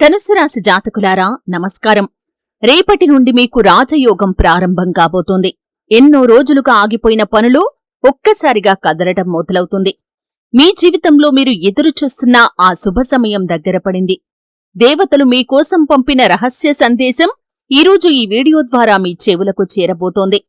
ధనుస్సు రాశి జాతకులారా నమస్కారం. రేపటి నుండి మీకు రాజయోగం ప్రారంభం కాబోతోంది. ఎన్నో రోజులుగా ఆగిపోయిన పనులు ఒక్కసారిగా కదలటం మొదలవుతుంది. మీ జీవితంలో మీరు ఎదురుచూస్తున్న ఆ శుభ సమయం దగ్గరపడింది. దేవతలు మీకోసం పంపిన రహస్య సందేశం ఈరోజు ఈ వీడియో ద్వారా మీ చెవులకు చేరబోతోంది.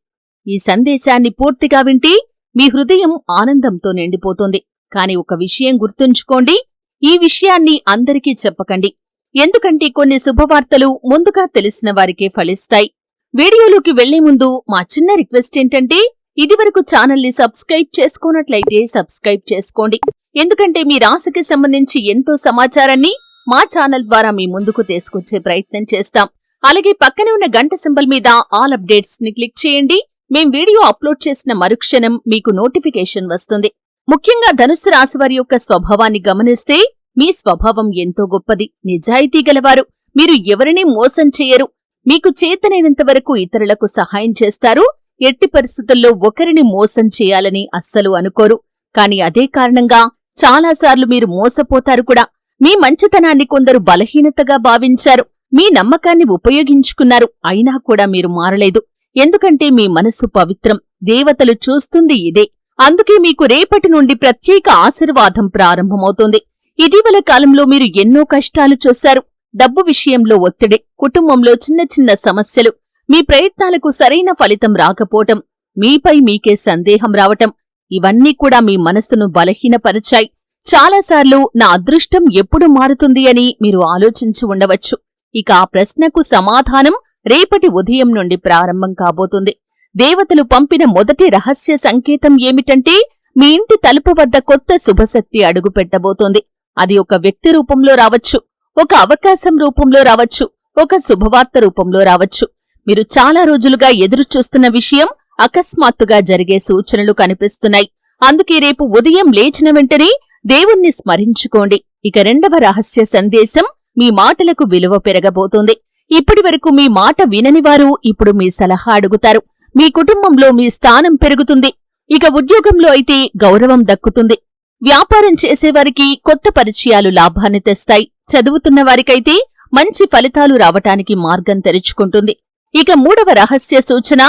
ఈ సందేశాన్ని పూర్తిగా వింటే మీ హృదయం ఆనందంతో నిండిపోతుంది. కాని ఒక విషయం గుర్తుంచుకోండి, ఈ విషయాన్ని అందరికీ చెప్పకండి. ఎందుకంటే కొన్ని శుభవార్తలు ముందుగా తెలిసిన వారికే ఫలిస్తాయి. వీడియోలోకి వెళ్లే ముందు మా చిన్న రిక్వెస్ట్ ఏంటంటే, ఇదివరకు ఛానల్ని సబ్స్క్రైబ్ చేసుకోనట్లయితే సబ్స్క్రైబ్ చేసుకోండి. ఎందుకంటే మీ రాశికి సంబంధించి ఎంతో సమాచారాన్ని మా ఛానల్ ద్వారా మీ ముందుకు తీసుకొచ్చే ప్రయత్నం చేస్తాం. అలాగే పక్కనే ఉన్న గంట సింబల్ మీద ఆల్ అప్డేట్స్ ని క్లిక్ చేయండి. మేం వీడియో అప్లోడ్ చేసిన మరుక్షణం మీకు నోటిఫికేషన్ వస్తుంది. ముఖ్యంగా ధనుస్సు రాశి వారి యొక్క స్వభావాన్ని గమనిస్తే మీ స్వభావం ఎంతో గొప్పది. నిజాయితీ గలవారు. మీరు ఎవరినీ మోసం చేయరు. మీకు చేతనైనంత వరకు ఇతరులకు సహాయం చేస్తారు. ఎట్టి పరిస్థితుల్లో ఒకరిని మోసం చేయాలని అస్సలు అనుకోరు. కాని అదే కారణంగా చాలాసార్లు మీరు మోసపోతారు కూడా. మీ మంచితనాన్ని కొందరు బలహీనతగా భావించారు. మీ నమ్మకాన్ని ఉపయోగించుకున్నారు. అయినా కూడా మీరు మారలేదు. ఎందుకంటే మీ మనస్సు పవిత్రం. దేవతలు చూస్తుంది ఇదే. అందుకే మీకు రేపటి నుండి ప్రత్యేక ఆశీర్వాదం ప్రారంభమవుతుంది. ఇటీవల కాలంలో మీరు ఎన్నో కష్టాలు చూశారు. డబ్బు విషయంలో ఒత్తిడి, కుటుంబంలో చిన్న చిన్న సమస్యలు, మీ ప్రయత్నాలకు సరైన ఫలితం రాకపోవటం, మీపై మీకే సందేహం రావటం, ఇవన్నీ కూడా మీ మనస్సును బలహీనపరిచాయి. చాలాసార్లు నా అదృష్టం ఎప్పుడు మారుతుంది అని మీరు ఆలోచించి ఉండవచ్చు. ఇక ఆ ప్రశ్నకు సమాధానం రేపటి ఉదయం నుండి ప్రారంభం కాబోతుంది. దేవతలు పంపిన మొదటి రహస్య సంకేతం ఏమిటంటే, మీ ఇంటి తలుపు వద్ద కొత్త శుభశక్తి అడుగుపెట్టబోతోంది. అది ఒక వ్యక్తి రూపంలో రావచ్చు, ఒక అవకాశం రూపంలో రావచ్చు, ఒక శుభవార్త రూపంలో రావచ్చు. మీరు చాలా రోజులుగా ఎదురుచూస్తున్న విషయం అకస్మాత్తుగా జరిగే సూచనలు కనిపిస్తున్నాయి. అందుకే రేపు ఉదయం లేచిన వెంటనే దేవుణ్ణి స్మరించుకోండి. ఇక రెండవ రహస్య సందేశం, మీ మాటలకు విలువ పెరగబోతోంది. ఇప్పటివరకు మీ మాట విననివారు ఇప్పుడు మీ సలహా అడుగుతారు. మీ కుటుంబంలో మీ స్థానం పెరుగుతుంది. ఇక ఉద్యోగంలో అయితే గౌరవం దక్కుతుంది. వ్యాపారం చేసేవారికి కొత్త పరిచయాలు లాభాన్ని తెస్తాయి. చదువుతున్న వారికైతే మంచి ఫలితాలు రావటానికి మార్గం తెరుచుకుంటుంది. ఇక మూడవ రహస్య సూచన,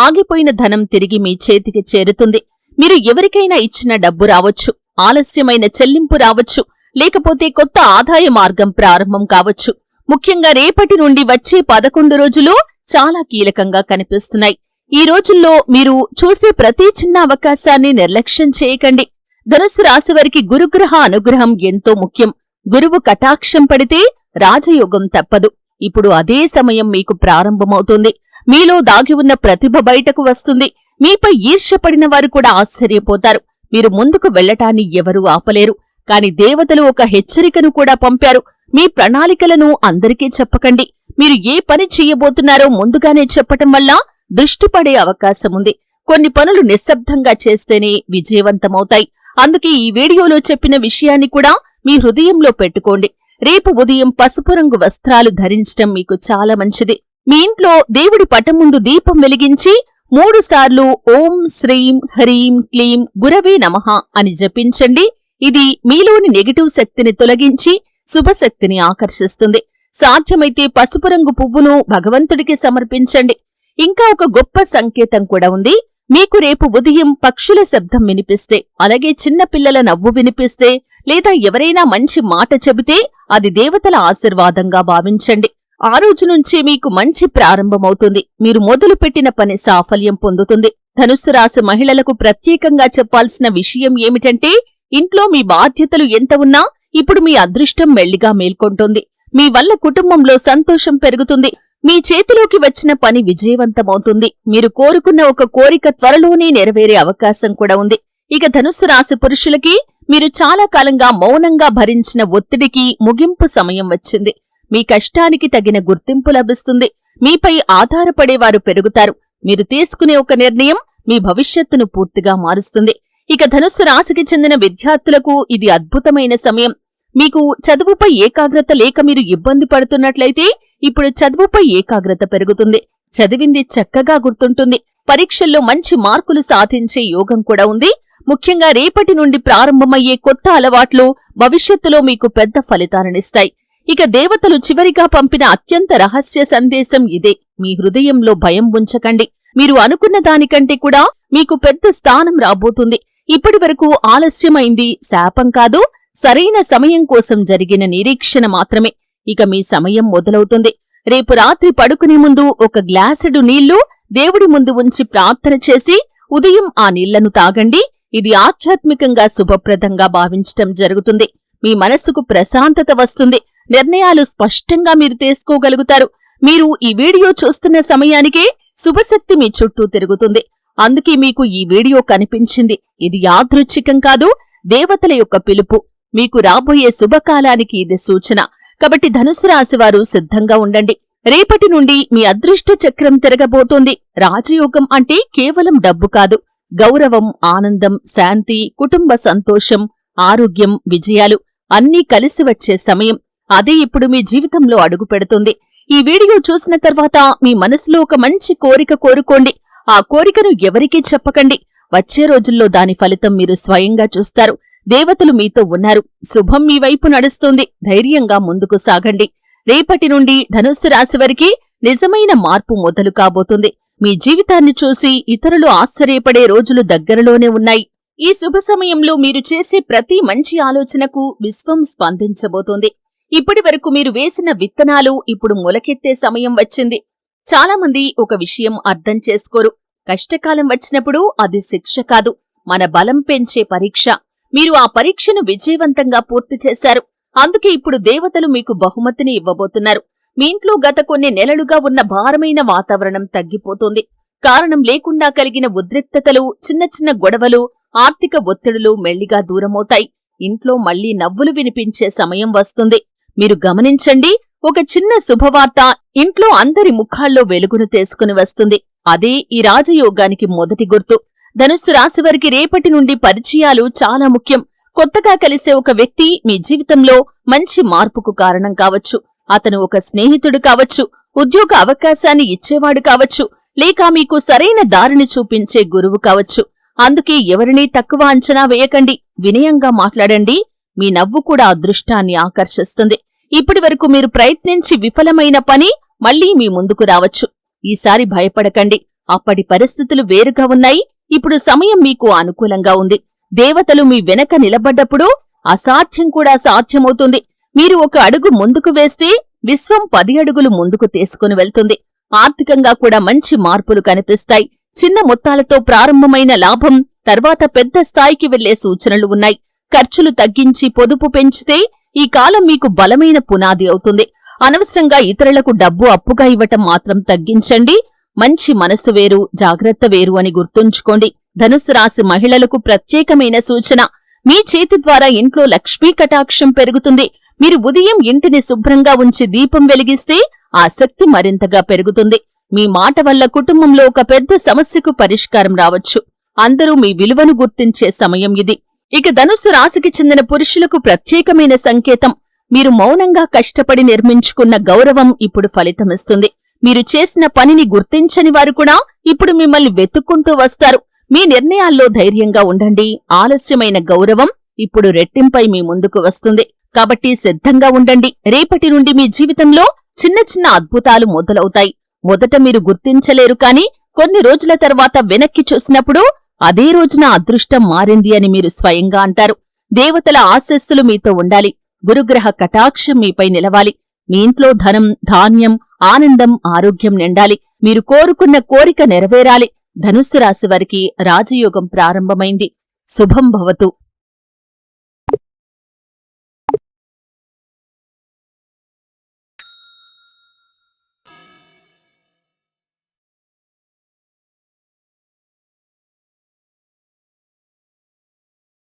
ఆగిపోయిన ధనం తిరిగి మీ చేతికి చేరుతుంది. మీరు ఎవరికైనా ఇచ్చిన డబ్బు రావచ్చు, ఆలస్యమైన చెల్లింపు రావచ్చు, లేకపోతే కొత్త ఆదాయ మార్గం ప్రారంభం కావచ్చు. ముఖ్యంగా రేపటి నుండి వచ్చే 11 రోజులు చాలా కీలకంగా కనిపిస్తున్నాయి. ఈ రోజుల్లో మీరు చూసే ప్రతి చిన్న అవకాశాన్ని నిర్లక్ష్యం చేయకండి. ధనుస్సు రాశివారికి గురుగ్రహ అనుగ్రహం ఎంతో ముఖ్యం. గురువు కటాక్షం పడితే రాజయోగం తప్పదు. ఇప్పుడు అదే సమయం మీకు ప్రారంభమవుతుంది. మీలో దాగి ఉన్న ప్రతిభ బయటకు వస్తుంది. మీపై ఈర్ష్యపడిన వారు కూడా ఆశ్చర్యపోతారు. మీరు ముందుకు వెళ్లటాన్ని ఎవరూ ఆపలేరు. కాని దేవతలు ఒక హెచ్చరికను కూడా పంపారు. మీ ప్రణాళికలను అందరికీ చెప్పకండి. మీరు ఏ పని చెయ్యబోతున్నారో ముందుగానే చెప్పటం వల్ల దృష్టిపడే అవకాశముంది. కొన్ని పనులు నిశ్శబ్దంగా చేస్తేనే విజయవంతమవుతాయి. అందుకే ఈ వీడియోలో చెప్పిన విషయాన్ని కూడా మీ హృదయంలో పెట్టుకోండి. రేపు ఉదయం పసుపు రంగు వస్త్రాలు ధరించటం మీకు చాలా మంచిది. మీ ఇంట్లో దేవుడి పటం ముందు దీపం వెలిగించి 3 సార్లు ఓం శ్రీం హ్రీం క్లీం గురవే నమః అని జపించండి. ఇది మీలోని నెగటివ్ శక్తిని తొలగించి శుభశక్తిని ఆకర్షిస్తుంది. సాధ్యమైతే పసుపు రంగు పువ్వును భగవంతుడికి సమర్పించండి. ఇంకా ఒక గొప్ప సంకేతం కూడా ఉంది. మీకు రేపు ఉదయం పక్షుల శబ్దం వినిపిస్తే, అలాగే చిన్న పిల్లల నవ్వు వినిపిస్తే, లేదా ఎవరైనా మంచి మాట చెబితే అది దేవతల ఆశీర్వాదంగా భావించండి. ఆ రోజు నుంచే మీకు మంచి ప్రారంభమవుతుంది. మీరు మొదలుపెట్టిన పని సాఫల్యం పొందుతుంది. ధనుస్సు రాశి మహిళలకు ప్రత్యేకంగా చెప్పాల్సిన విషయం ఏమిటంటే, ఇంట్లో మీ బాధ్యతలు ఎంత ఉన్నా ఇప్పుడు మీ అదృష్టం మెల్లిగా మేల్కొంటుంది. మీ వల్ల కుటుంబంలో సంతోషం పెరుగుతుంది. మీ చేతిలోకి వచ్చిన పని విజయవంతమవుతుంది. మీరు కోరుకున్న ఒక కోరిక త్వరలోనే నెరవేరే అవకాశం కూడా ఉంది. ఇక ధనుస్సు రాశి పురుషులకి మీరు చాలా కాలంగా మౌనంగా భరించిన ఒత్తిడికి ముగింపు సమయం వచ్చింది. మీ కష్టానికి తగిన గుర్తింపు లభిస్తుంది. మీపై ఆధారపడేవారు పెరుగుతారు. మీరు తీసుకునే ఒక నిర్ణయం మీ భవిష్యత్తును పూర్తిగా మారుస్తుంది. ఇక ధనుస్సు రాశికి చెందిన విద్యార్థులకు ఇది అద్భుతమైన సమయం. మీకు చదువుపై ఏకాగ్రత లేక మీరు ఇబ్బంది పడుతున్నట్లయితే ఇప్పుడు చదువుపై ఏకాగ్రత పెరుగుతుంది. చదివింది చక్కగా గుర్తుంటుంది. పరీక్షల్లో మంచి మార్కులు సాధించే యోగం కూడా ఉంది. ముఖ్యంగా రేపటి నుండి ప్రారంభమయ్యే కొత్త అలవాట్లు భవిష్యత్తులో మీకు పెద్ద ఫలితాలనిస్తాయి. ఇక దేవతలు చివరిగా పంపిన అత్యంత రహస్య సందేశం ఇదే. మీ హృదయంలో భయం ఉంచకండి. మీరు అనుకున్న దానికంటే కూడా మీకు పెద్ద స్థానం రాబోతుంది. ఇప్పటివరకు ఆలస్యమైంది శాపం కాదు, సరైన సమయం కోసం జరిగిన నిరీక్షణ మాత్రమే. ఇక మీ సమయం మొదలవుతుంది. రేపు రాత్రి పడుకునే ముందు ఒక గ్లాసుడు నీళ్లు దేవుడి ముందు ఉంచి ప్రార్థన చేసి ఉదయం ఆ నీళ్లను తాగండి. ఇది ఆధ్యాత్మికంగా శుభప్రదంగా భావించటం జరుగుతుంది. మీ మనస్సుకు ప్రశాంతత వస్తుంది. నిర్ణయాలు స్పష్టంగా మీరు తీసుకోగలుగుతారు. మీరు ఈ వీడియో చూస్తున్న సమయానికే శుభశక్తి మీ చుట్టూ తిరుగుతుంది. అందుకే మీకు ఈ వీడియో కనిపించింది. ఇది యాదృచ్ఛికం కాదు, దేవతల యొక్క పిలుపు. మీకు రాబోయే శుభకాలానికి ఇది సూచన. కాబట్టి ధనుస్సు రాశివారు సిద్ధంగా ఉండండి. రేపటి నుండి మీ అదృష్ట చక్రం తిరగబోతోంది. రాజయోగం అంటే కేవలం డబ్బు కాదు, గౌరవం, ఆనందం, శాంతి, కుటుంబ సంతోషం, ఆరోగ్యం, విజయాలు అన్నీ కలిసి వచ్చే సమయం. అదే ఇప్పుడు మీ జీవితంలో అడుగు పెడుతుంది. ఈ వీడియో చూసిన తర్వాత మీ మనసులో ఒక మంచి కోరిక కోరుకోండి. ఆ కోరికను ఎవరికీ చెప్పకండి. వచ్చే రోజుల్లో దాని ఫలితం మీరు స్వయంగా చూస్తారు. దేవతలు మీతో ఉన్నారు. శుభం మీ వైపు నడుస్తుంది. ధైర్యంగా ముందుకు సాగండి. రేపటి నుండి ధనుస్సు రాశివారికి నిజమైన మార్పు మొదలు కాబోతుంది. మీ జీవితాన్ని చూసి ఇతరులు ఆశ్చర్యపడే రోజులు దగ్గరలోనే ఉన్నాయి. ఈ శుభ సమయంలో మీరు చేసే ప్రతి మంచి ఆలోచనకు విశ్వం స్పందించబోతోంది. ఇప్పటివరకు మీరు వేసిన విత్తనాలు ఇప్పుడు మొలకెత్తే సమయం వచ్చింది. చాలామంది ఒక విషయం అర్థం చేసుకోరు. కష్టకాలం వచ్చినప్పుడు అది శిక్ష కాదు, మన బలం పెంచే పరీక్ష. మీరు ఆ పరీక్షను విజయవంతంగా పూర్తి చేశారు. అందుకే ఇప్పుడు దేవతలు మీకు బహుమతిని ఇవ్వబోతున్నారు. మీ ఇంట్లో గత కొన్ని నెలలుగా ఉన్న భారమైన వాతావరణం తగ్గిపోతుంది. కారణం లేకుండా కలిగిన ఉద్రిక్తతలు, చిన్న చిన్న గొడవలు, ఆర్థిక ఒత్తిడులు మెల్లిగా దూరమవుతాయి. ఇంట్లో మళ్లీ నవ్వులు వినిపించే సమయం వస్తుంది. మీరు గమనించండి, ఒక చిన్న శుభవార్త ఇంట్లో అందరి ముఖాల్లో వెలుగును తీసుకుని వస్తుంది. అదే ఈ రాజయోగానికి మొదటి గుర్తు. ధనుస్సు రాశివారికి రేపటి నుండి పరిచయాలు చాలా ముఖ్యం. కొత్తగా కలిసే ఒక వ్యక్తి మీ జీవితంలో మంచి మార్పుకు కారణం కావచ్చు. అతను ఒక స్నేహితుడు కావచ్చు, ఉద్యోగ అవకాశాన్ని ఇచ్చేవాడు కావచ్చు, లేక మీకు సరైన దారిని చూపించే గురువు కావచ్చు. అందుకే ఎవరినీ తక్కువ అంచనా వేయకండి. వినయంగా మాట్లాడండి. మీ నవ్వు కూడా అదృష్టాన్ని ఆకర్షిస్తుంది. ఇప్పటివరకు మీరు ప్రయత్నించి విఫలమైన పని మళ్లీ మీ ముందుకు రావచ్చు. ఈసారి భయపడకండి. అప్పటి పరిస్థితులు వేరుగా ఉన్నాయి. ఇప్పుడు సమయం మీకు అనుకూలంగా ఉంది. దేవతలు మీ వెనక నిలబడ్డప్పుడు అసాధ్యం కూడా సాధ్యమవుతుంది. మీరు ఒక అడుగు ముందుకు వేస్తే విశ్వం 10 అడుగులు ముందుకు తీసుకుని వెళ్తుంది. ఆర్థికంగా కూడా మంచి మార్పులు కనిపిస్తాయి. చిన్న మొత్తాలతో ప్రారంభమైన లాభం తర్వాత పెద్ద స్థాయికి వెళ్లే సూచనలు ఉన్నాయి. ఖర్చులు తగ్గించి పొదుపు పెంచితే ఈ కాలం మీకు బలమైన పునాది అవుతుంది. అనవసరంగా ఇతరులకు డబ్బు అప్పుగా ఇవ్వటం మాత్రం తగ్గించండి. మంచి మనసు వేరు, జాగ్రత్త వేరు అని గుర్తుంచుకోండి. ధనుస్సు రాశి మహిళలకు ప్రత్యేకమైన సూచన. మీ చేతి ద్వారా ఇంట్లో లక్ష్మీ కటాక్షం పెరుగుతుంది. మీరు ఉదయం ఇంటిని శుభ్రంగా ఉంచి దీపం వెలిగిస్తే ఆ శక్తి మరింతగా పెరుగుతుంది. మీ మాట వల్ల కుటుంబంలో ఒక పెద్ద సమస్యకు పరిష్కారం రావచ్చు. అందరూ మీ విలువను గుర్తించే సమయం ఇది. ఇక ధనుస్సు రాశికి చెందిన పురుషులకు ప్రత్యేకమైన సంకేతం. మీరు మౌనంగా కష్టపడి నిర్మించుకున్న గౌరవం ఇప్పుడు ఫలితమిస్తుంది. మీరు చేసిన పనిని గుర్తించని వారు కూడా ఇప్పుడు మిమ్మల్ని వెతుక్కుంటూ వస్తారు. మీ నిర్ణయాల్లో ధైర్యంగా ఉండండి. ఆలస్యమైన గౌరవం ఇప్పుడు రెట్టింపై మీ ముందుకు వస్తుంది. కాబట్టి సిద్ధంగా ఉండండి. రేపటి నుండి మీ జీవితంలో చిన్న చిన్న అద్భుతాలు మొదలవుతాయి. మొదట మీరు గుర్తించలేరు, కానీ కొన్ని రోజుల తర్వాత వెనక్కి చూసినప్పుడు అదే రోజున అదృష్టం మారింది అని మీరు స్వయంగా అంటారు. దేవతల ఆశస్సులు మీతో ఉండాలి. గురుగ్రహ కటాక్షం మీపై నిలవాలి. మీ ఇంట్లో ధనం, ధాన్యం, ఆనందం, ఆరోగ్యం నిండాలి. మీరు కోరుకున్న కోరిక నెరవేరాలి. ధనుస్సు రాశి వారికి రాజయోగం ప్రారంభమైంది. శుభం భవతు.